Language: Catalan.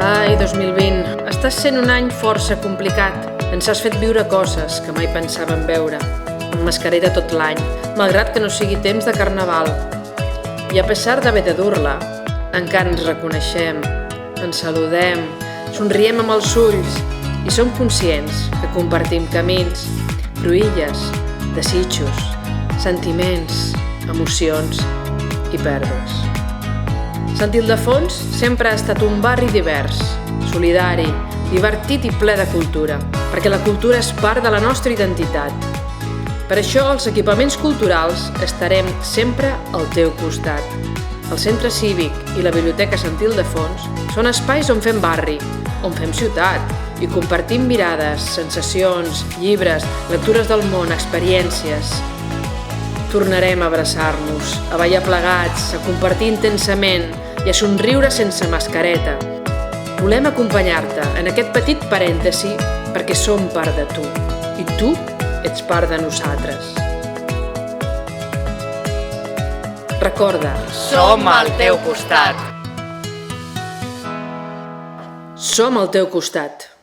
Ai, 2020, estàs sent un any força complicat. Ens has fet viure coses que mai pensàvem veure, amb mascareta tot l'any, malgrat que no sigui temps de carnaval. I a pesar d'haver de dur-la, encara ens reconeixem, ens saludem, somriem amb els ulls i som conscients que compartim camins, cruïlles, desitjos, sentiments, emocions i pèrdues. Sant Ildefons sempre ha estat un barri divers, solidari, divertit i ple de cultura, perquè la cultura és part de la nostra identitat. Per això, els equipaments culturals estarem sempre al teu costat. El Centre Cívic i la Biblioteca Sant Ildefons són espais on fem barri, on fem ciutat i compartim mirades, sensacions, llibres, lectures del món, experiències. Tornarem a abraçar-nos, a ballar plegats, a compartir intensament i a somriure sense mascareta. Volem acompanyar-te en aquest petit parèntesi perquè som part de tu i tu ets part de nosaltres. Recorda, Som al teu costat. som al teu costat.